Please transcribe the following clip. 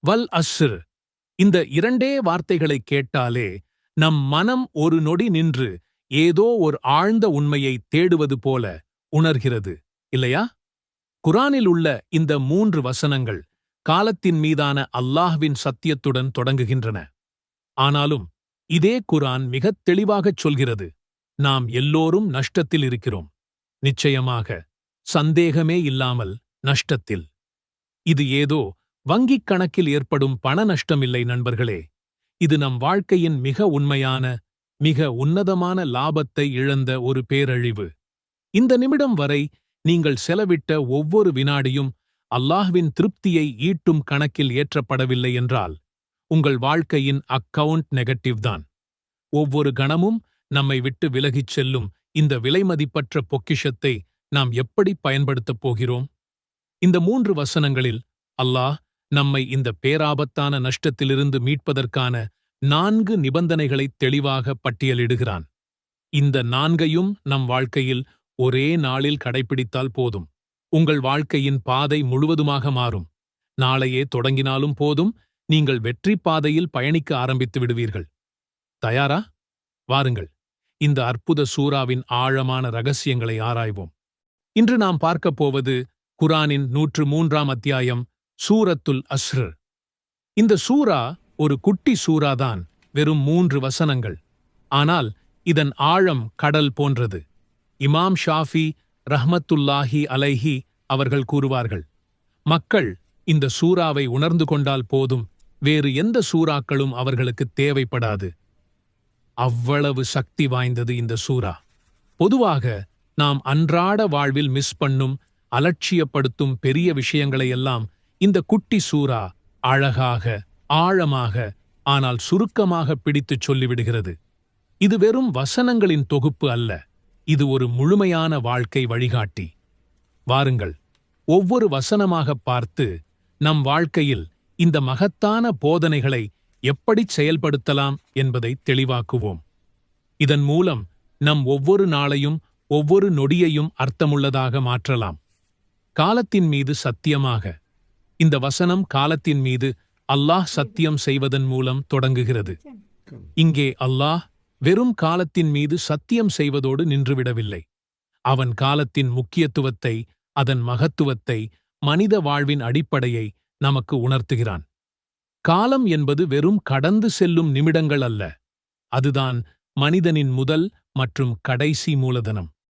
வல் அஸ்ர். இந்த இரண்டே வார்த்தைகளைக் கேட்டாலே நம் மனம் ஒரு நொடி நின்று ஏதோ ஒரு ஆழ்ந்த உண்மையை தேடுவது போல உணர்கிறது, இல்லையா? குரானில் உள்ள இந்த 3 வசனங்கள் காலத்தின் மீதான அல்லாஹ்வின் சத்தியத்துடன் தொடங்குகின்றன. ஆனாலும் இதே குரான் மிகத் தெளிவாகச் சொல்கிறது, நாம் எல்லோரும் நஷ்டத்தில் இருக்கிறோம். நிச்சயமாக, சந்தேகமே இல்லாமல் நஷ்டத்தில். இது ஏதோ வங்கிக் கணக்கில் ஏற்படும் பண நஷ்டமில்லை நண்பர்களே. இது நம் வாழ்க்கையின் மிக உண்மையான, மிக உன்னதமான லாபத்தை இழந்த ஒரு பேரழிவு. இந்த நிமிடம் வரை நீங்கள் செலவிட்ட ஒவ்வொரு வினாடியும் அல்லாஹ்வின் திருப்தியை ஈட்டும் கணக்கில் ஏற்றப்படவில்லை என்றால், உங்கள் வாழ்க்கையின் அக்கவுண்ட் நெகட்டிவ் தான். ஒவ்வொரு கணமும் நம்மை விட்டு விலகிச் செல்லும் இந்த விலைமதிப்பற்ற பொக்கிஷத்தை நாம் எப்படி பயன்படுத்தப் போகிறோம்? இந்த 3 வசனங்களில் அல்லாஹ் நம்மை இந்த பேராபத்தான நஷ்டத்திலிருந்து மீட்பதற்கான 4 நிபந்தனைகளைத் தெளிவாக பட்டியலிடுகிறான். இந்த 4ஐயும் நம் வாழ்க்கையில் ஒரே நாளில் கடைப்பிடித்தால் போதும். உங்கள் வாழ்க்கையின் பாதை முழுவதுமாக மாறும். நாளையே தொடங்கினாலும் போதும், நீங்கள் வெற்றி பாதையில் பயணிக்க ஆரம்பித்து விடுவீர்கள். தயாரா? வாருங்கள், இந்த அற்புத சூராவின் ஆழமான ரகசியங்களை ஆராய்வோம். இன்று நாம் பார்க்கப் போவது குரானின் 103ஆம் அத்தியாயம், சூரத்துல் அஸ்ர். இந்த சூரா ஒரு குட்டி சூராதான், வெறும் 3 வசனங்கள். ஆனால் இதன் ஆழம் கடல் போன்றது. இமாம் ஷாஃபி ரஹ்மத்துல்லாஹி அலைஹி அவர்கள் கூறுவார்கள், மக்கள் இந்த சூராவை உணர்ந்து கொண்டால் போதும், வேறு எந்த சூறாக்களும் அவர்களுக்கு தேவைப்படாது. அவ்வளவு சக்தி வாய்ந்தது இந்த சூரா. பொதுவாக நாம் அன்றாட வாழ்வில் மிஸ் பண்ணும், அலட்சியப்படுத்தும் பெரிய விஷயங்களையெல்லாம் இந்த குட்டி சூரா அழகாக, ஆழமாக, ஆனால் சுருக்கமாக பிடித்துச் சொல்லிவிடுகிறது. இது வெறும் வசனங்களின் தொகுப்பு அல்ல, இது ஒரு முழுமையான வாழ்க்கை வழிகாட்டி. வாருங்கள், ஒவ்வொரு வசனமாகப் பார்த்து நம் வாழ்க்கையில் இந்த மகத்தான போதனைகளை எப்படிச் செயல்படுத்தலாம் என்பதை தெளிவாக்குவோம். இதன் மூலம் நம் ஒவ்வொரு நாளையும், ஒவ்வொரு நொடியையும் அர்த்தமுள்ளதாக மாற்றலாம். காலத்தின் மீது சத்தியமாக. இந்த வசனம் காலத்தின் மீது அல்லாஹ் சத்தியம் செய்வதன் மூலம் தொடங்குகிறது. இங்கே அல்லாஹ் வெறும் காலத்தின் மீது சத்தியம் செய்வதோடு நின்றுவிடவில்லை. அவன் காலத்தின் முக்கியத்துவத்தை, அதன் மகத்துவத்தை, மனித வாழ்வின் அடிப்படையை நமக்கு உணர்த்துகிறான். காலம் என்பது வெறும் கடந்து செல்லும் நிமிடங்கள் அல்ல, அதுதான் மனிதனின் முதல் மற்றும் கடைசி மூலதனம்.